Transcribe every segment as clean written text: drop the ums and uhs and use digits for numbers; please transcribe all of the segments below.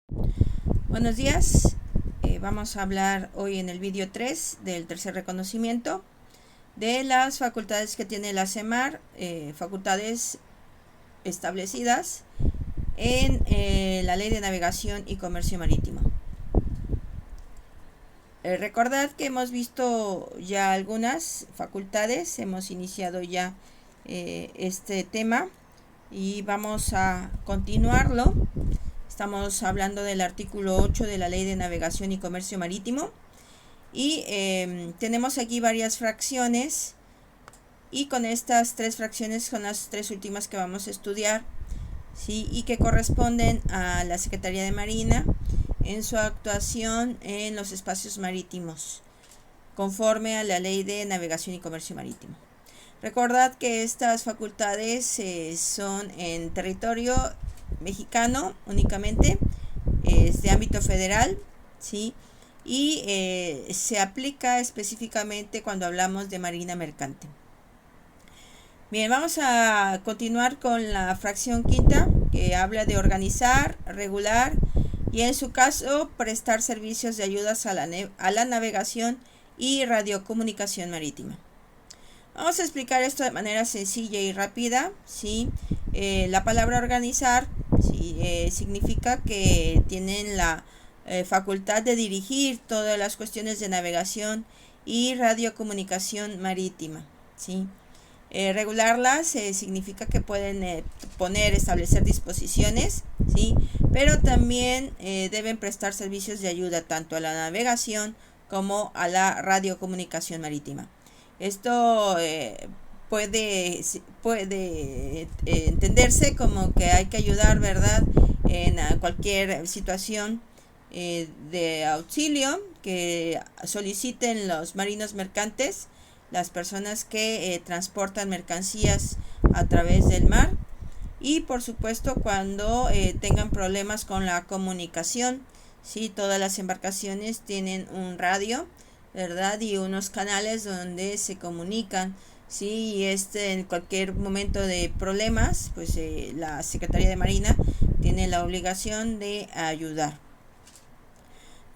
Buenos días, vamos a hablar hoy en el vídeo 3 del tercer reconocimiento de las facultades que tiene la CEMAR, facultades establecidas en la Ley de Navegación y Comercio Marítimo. Recordad que hemos visto ya algunas facultades, hemos iniciado ya este tema y vamos a continuarlo. Estamos hablando del artículo 8 de la Ley de Navegación y Comercio Marítimo y tenemos aquí varias fracciones, y con estas tres fracciones son las tres últimas que vamos a estudiar, ¿sí? Y que corresponden a la Secretaría de Marina en su actuación en los espacios marítimos conforme a la Ley de Navegación y Comercio Marítimo. Recordad que estas facultades son en territorio mexicano únicamente, es de ámbito federal, ¿sí? Y se aplica específicamente cuando hablamos de marina mercante. Bien, vamos a continuar con la fracción quinta, que habla de organizar, regular y en su caso prestar servicios de ayudas a la navegación y radiocomunicación marítima. Vamos a explicar esto de manera sencilla y rápida, ¿sí? La palabra organizar, ¿sí? Significa que tienen la facultad de dirigir todas las cuestiones de navegación y radiocomunicación marítima, ¿sí? Regularlas significa que pueden establecer disposiciones, ¿sí? Pero también deben prestar servicios de ayuda tanto a la navegación como a la radiocomunicación marítima. Esto puede entenderse como que hay que ayudar, ¿verdad?, en cualquier situación de auxilio que soliciten los marinos mercantes, las personas que transportan mercancías a través del mar, y por supuesto cuando tengan problemas con la comunicación, ¿sí? Todas las embarcaciones tienen un radio, ¿verdad?, y unos canales donde se comunican, ¿sí? Y en cualquier momento de problemas, pues la Secretaría de Marina tiene la obligación de ayudar.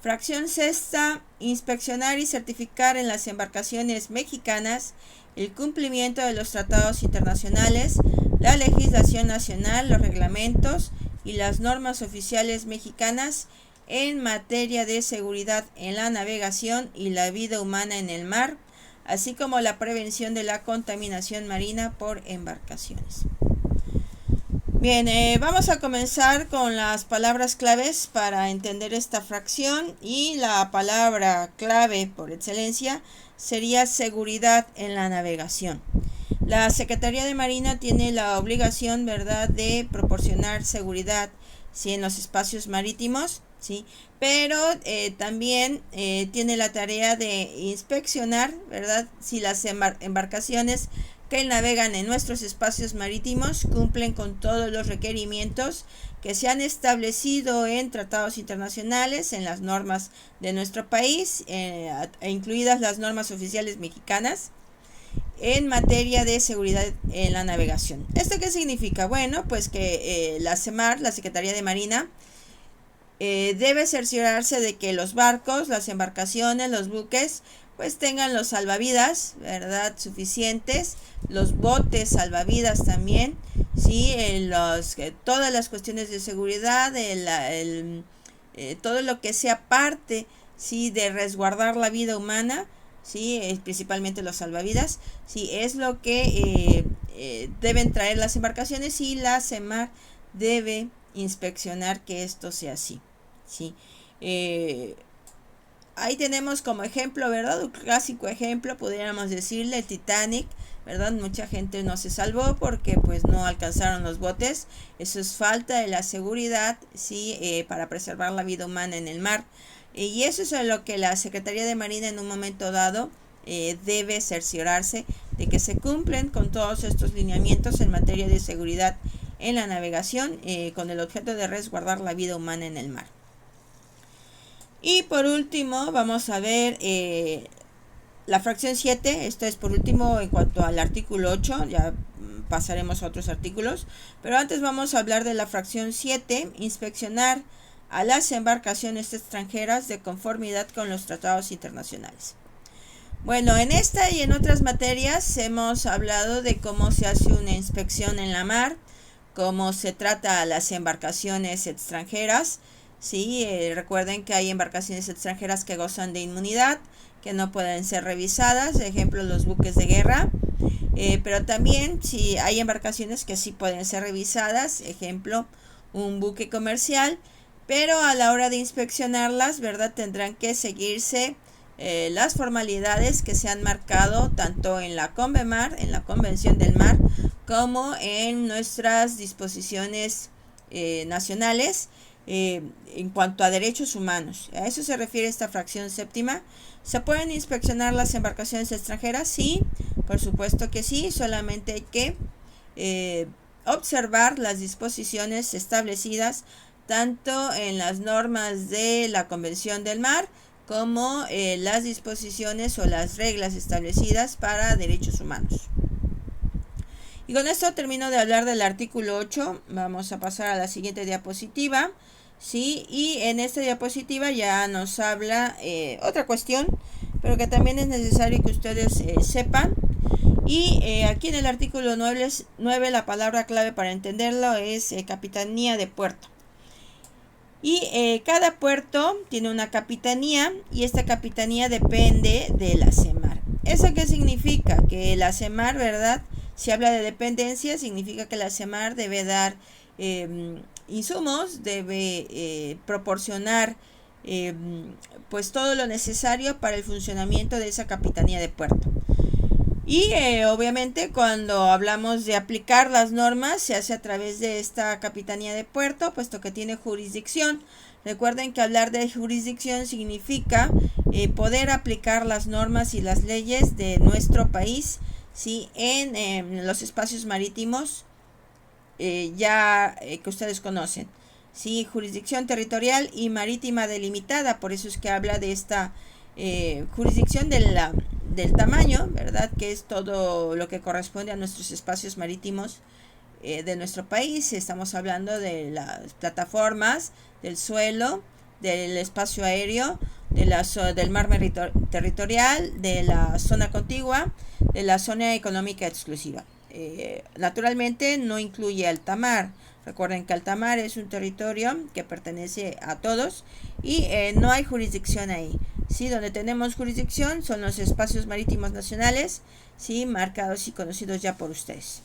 Fracción sexta: inspeccionar y certificar en las embarcaciones mexicanas el cumplimiento de los tratados internacionales, la legislación nacional, los reglamentos y las normas oficiales mexicanas en materia de seguridad en la navegación y la vida humana en el mar, así como la prevención de la contaminación marina por embarcaciones. Bien, vamos a comenzar con las palabras claves para entender esta fracción, y la palabra clave por excelencia sería seguridad en la navegación. La Secretaría de Marina tiene la obligación, ¿verdad?, de proporcionar seguridad, ¿sí?, en los espacios marítimos, ¿sí? Pero también tiene la tarea de inspeccionar, ¿verdad?, si las embarcaciones que navegan en nuestros espacios marítimos cumplen con todos los requerimientos que se han establecido en tratados internacionales, en las normas de nuestro país, incluidas las normas oficiales mexicanas en materia de seguridad en la navegación. ¿Esto qué significa? Bueno, pues que la CEMAR, la Secretaría de Marina, debe cerciorarse de que los barcos, las embarcaciones, los buques, pues tengan los salvavidas, ¿verdad?, suficientes, los botes salvavidas también, ¿sí? Todas las cuestiones de seguridad, todo lo que sea parte, ¿sí?, de resguardar la vida humana, ¿sí?, principalmente los salvavidas, ¿sí?, es lo que deben traer las embarcaciones, y la CEMAR debe inspeccionar que esto sea así, ¿sí? Ahí tenemos como ejemplo, ¿verdad?, un clásico ejemplo, podríamos decirle, el Titanic, ¿verdad? Mucha gente no se salvó porque pues no alcanzaron los botes. Eso es falta de la seguridad, ¿sí?, para preservar la vida humana en el mar. Y eso es lo que la Secretaría de Marina en un momento dado debe cerciorarse de que se cumplen con todos estos lineamientos en materia de seguridad en la navegación, con el objeto de resguardar la vida humana en el mar. Y por último vamos a ver la fracción 7, esto es por último en cuanto al artículo 8, ya pasaremos a otros artículos, pero antes vamos a hablar de la fracción 7, inspeccionar a las embarcaciones extranjeras de conformidad con los tratados internacionales. Bueno, en esta y en otras materias hemos hablado de cómo se hace una inspección en la mar, cómo se trata a las embarcaciones extranjeras. Sí, recuerden que hay embarcaciones extranjeras que gozan de inmunidad, que no pueden ser revisadas, ejemplo los buques de guerra, pero también si hay embarcaciones que sí pueden ser revisadas, ejemplo un buque comercial, pero a la hora de inspeccionarlas, ¿verdad? Tendrán que seguirse las formalidades que se han marcado tanto en la CONVEMAR, en la Convención del Mar, como en nuestras disposiciones nacionales en cuanto a derechos humanos. A eso se refiere esta fracción séptima. ¿Se pueden inspeccionar las embarcaciones extranjeras? Sí, por supuesto que sí, solamente hay que observar las disposiciones establecidas tanto en las normas de la Convención del Mar como las disposiciones o las reglas establecidas para derechos humanos. Y con esto termino de hablar del artículo 8. Vamos a pasar a la siguiente diapositiva. Sí, y en esta diapositiva ya nos habla otra cuestión, pero que también es necesario que ustedes sepan. Y aquí en el artículo 9 la palabra clave para entenderlo es capitanía de puerto. Y cada puerto tiene una capitanía y esta capitanía depende de la CEMAR. ¿Eso qué significa? Que la CEMAR, ¿verdad? Si habla de dependencia, significa que la CEMAR debe dar insumos, debe proporcionar pues todo lo necesario para el funcionamiento de esa capitanía de puerto. Y obviamente cuando hablamos de aplicar las normas se hace a través de esta capitanía de puerto, puesto que tiene jurisdicción. Recuerden que hablar de jurisdicción significa poder aplicar las normas y las leyes de nuestro país, ¿sí? En los espacios marítimos que ustedes conocen. ¿Sí? Jurisdicción territorial y marítima delimitada, por eso es que habla de esta jurisdicción del tamaño, ¿verdad? Que es todo lo que corresponde a nuestros espacios marítimos de nuestro país. Estamos hablando de las plataformas, del suelo, del espacio aéreo, del mar territorial, de la zona contigua, de la zona económica exclusiva. Naturalmente no incluye alta mar. Recuerden que alta mar es un territorio que pertenece a todos y no hay jurisdicción ahí. ¿Sí? Donde tenemos jurisdicción son los espacios marítimos nacionales, ¿sí? Marcados y conocidos ya por ustedes.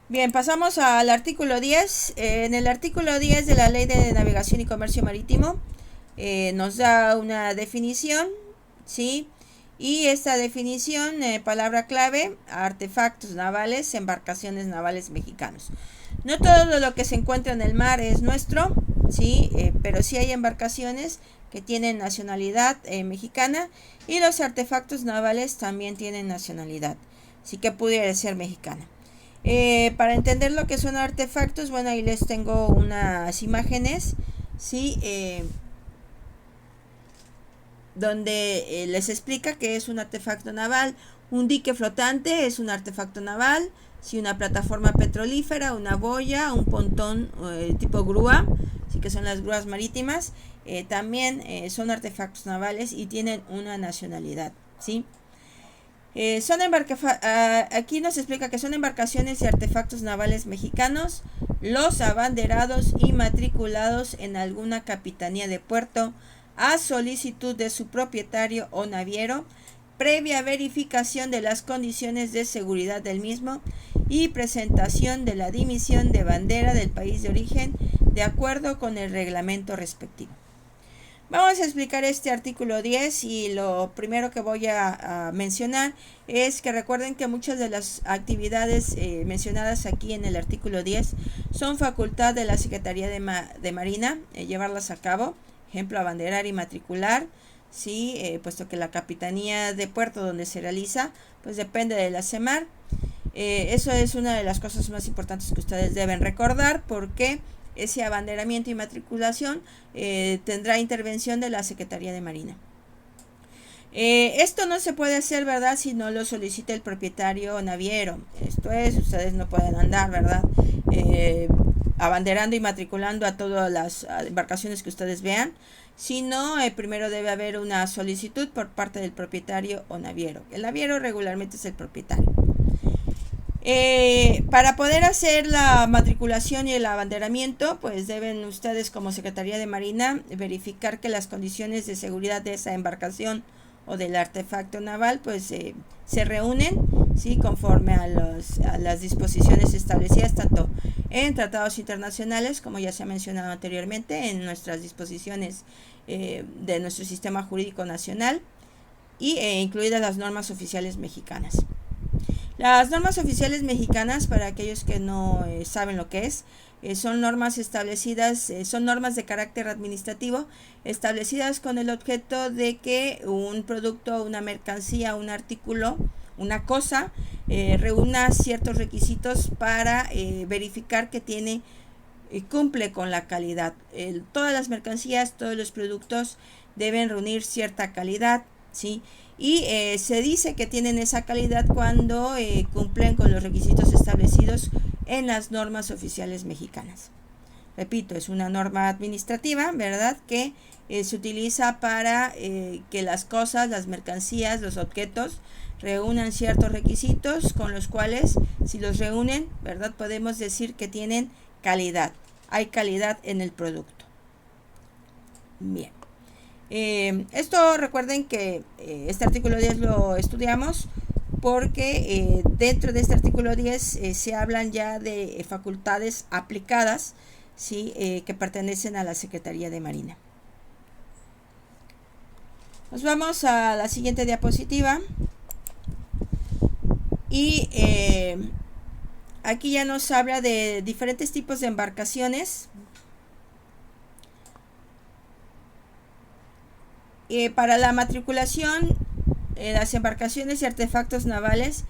Bien, pasamos al artículo 10. En el artículo 10 de la Ley de Navegación y Comercio Marítimo nos da una definición, ¿sí? Y esta definición, palabra clave, artefactos navales, embarcaciones navales mexicanos. No todo lo que se encuentra en el mar es nuestro, ¿sí? Pero sí hay embarcaciones que tienen nacionalidad mexicana y los artefactos navales también tienen nacionalidad, sí que pudiera ser mexicana. Para entender lo que son artefactos, bueno, ahí les tengo unas imágenes, ¿sí? Donde les explica que es un artefacto naval. Un dique flotante es un artefacto naval. Si una plataforma petrolífera, una boya, un pontón tipo grúa, sí que son las grúas marítimas, también son artefactos navales y tienen una nacionalidad, ¿sí? Aquí nos explica que son embarcaciones y artefactos navales mexicanos, los abanderados y matriculados en alguna capitanía de puerto a solicitud de su propietario o naviero, previa verificación de las condiciones de seguridad del mismo y presentación de la dimisión de bandera del país de origen de acuerdo con el reglamento respectivo. Vamos a explicar este artículo 10 y lo primero que voy a mencionar es que recuerden que muchas de las actividades mencionadas aquí en el artículo 10 son facultad de la Secretaría de Marina llevarlas a cabo, ejemplo abanderar y matricular, ¿sí? Puesto que la capitanía de puerto donde se realiza pues depende de la CEMAR. Eso es una de las cosas más importantes que ustedes deben recordar, porque ese abanderamiento y matriculación tendrá intervención de la Secretaría de Marina. Esto no se puede hacer, ¿verdad? Si no lo solicita el propietario naviero. Esto es, ustedes no pueden andar, ¿verdad? Abanderando y matriculando a todas las embarcaciones que ustedes vean, sino primero debe haber una solicitud por parte del propietario o naviero. El naviero regularmente es el propietario. Para poder hacer la matriculación y el abanderamiento, pues deben ustedes como Secretaría de Marina verificar que las condiciones de seguridad de esa embarcación o del artefacto naval pues se reúnen, ¿sí? Conforme a las disposiciones establecidas tanto en tratados internacionales, como ya se ha mencionado anteriormente, en nuestras disposiciones de nuestro sistema jurídico nacional y incluidas las normas oficiales mexicanas. Las normas oficiales mexicanas, para aquellos que no saben lo que es, son normas establecidas, son normas de carácter administrativo establecidas con el objeto de que un producto, una mercancía, un artículo, una cosa, reúna ciertos requisitos para verificar que cumple con la calidad. Todas las mercancías, todos los productos deben reunir cierta calidad, ¿sí? Y se dice que tienen esa calidad cuando cumplen con los requisitos establecidos en las normas oficiales mexicanas. Repito, es una norma administrativa, ¿verdad? Que se utiliza para que las cosas, las mercancías, los objetos reúnan ciertos requisitos con los cuales, si los reúnen, ¿verdad? Podemos decir que tienen calidad. Hay calidad en el producto. Bien. Esto recuerden que este artículo 10 lo estudiamos porque dentro de este artículo 10 se hablan ya de facultades aplicadas, ¿sí? Que pertenecen a la Secretaría de Marina. Nos vamos a la siguiente diapositiva y aquí ya nos habla de diferentes tipos de embarcaciones. Para la matriculación, las embarcaciones y artefactos navales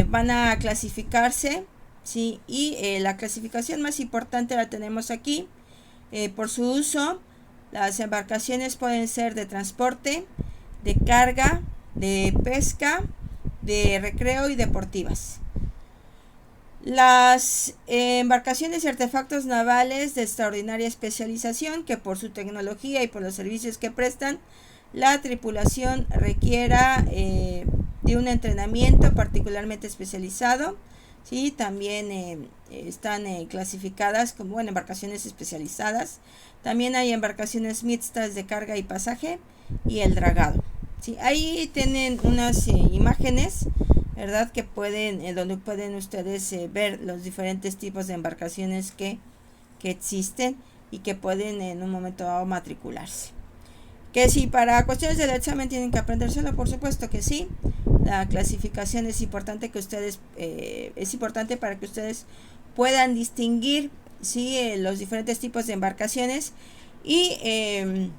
van a clasificarse, ¿sí? Y la clasificación más importante la tenemos aquí. Por su uso, las embarcaciones pueden ser de transporte, de carga, de pesca, de recreo y deportivas. Las embarcaciones y artefactos navales de extraordinaria especialización, que por su tecnología y por los servicios que prestan, la tripulación requiera de un entrenamiento particularmente especializado, ¿sí? También están clasificadas como embarcaciones especializadas. También hay embarcaciones mixtas de carga y pasaje y el dragado, ¿sí? Ahí tienen unas imágenes, ¿verdad? Que donde pueden ustedes ver los diferentes tipos de embarcaciones que existen y que pueden en un momento dado matricularse. Que si para cuestiones del examen tienen que aprendérselo, por supuesto que sí. La clasificación es importante para que ustedes puedan distinguir, ¿sí? Los diferentes tipos de embarcaciones y en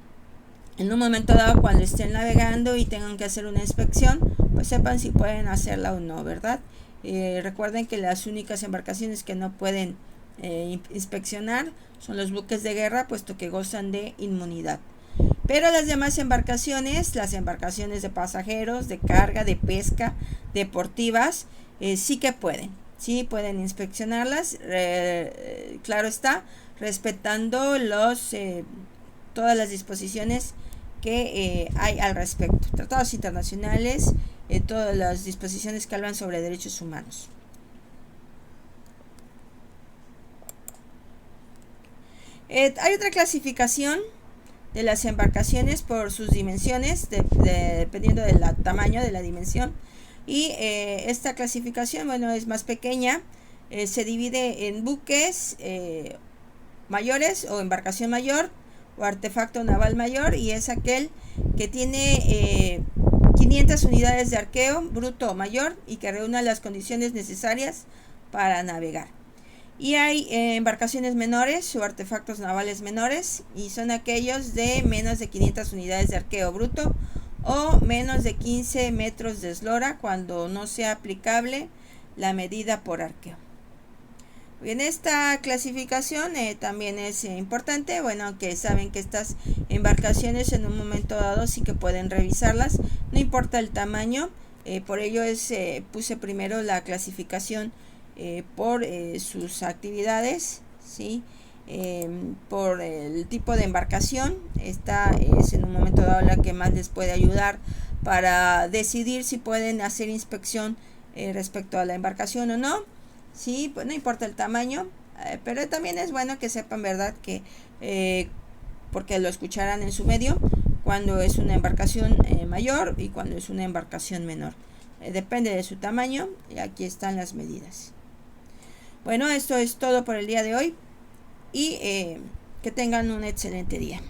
un momento dado cuando estén navegando y tengan que hacer una inspección, pues sepan si pueden hacerla o no, ¿verdad? Recuerden que las únicas embarcaciones que no pueden inspeccionar son los buques de guerra, puesto que gozan de inmunidad. Pero las demás embarcaciones, las embarcaciones de pasajeros, de carga, de pesca, deportivas, sí que pueden inspeccionarlas, claro está, respetando todas las disposiciones que hay al respecto, tratados internacionales, todas las disposiciones que hablan sobre derechos humanos. Hay otra clasificación de las embarcaciones por sus dimensiones, dependiendo del tamaño de la dimensión, y esta clasificación, es más pequeña, se divide en buques mayores o embarcación mayor o artefacto naval mayor, y es aquel que tiene 500 unidades de arqueo bruto o mayor y que reúna las condiciones necesarias para navegar. Y hay embarcaciones menores o artefactos navales menores, y son aquellos de menos de 500 unidades de arqueo bruto o menos de 15 metros de eslora cuando no sea aplicable la medida por arqueo. En esta clasificación también es importante, que saben que estas embarcaciones en un momento dado sí que pueden revisarlas no importa el tamaño. Por ello puse primero la clasificación por sus actividades, ¿sí? Por el tipo de embarcación. Esta es en un momento dado la que más les puede ayudar para decidir si pueden hacer inspección respecto a la embarcación o no, ¿sí? Pues no importa el tamaño, pero también es bueno que sepan, ¿verdad? Que porque lo escucharán en su medio, cuando es una embarcación mayor y cuando es una embarcación menor. Depende de su tamaño y aquí están las medidas. Bueno, esto es todo por el día de hoy y que tengan un excelente día.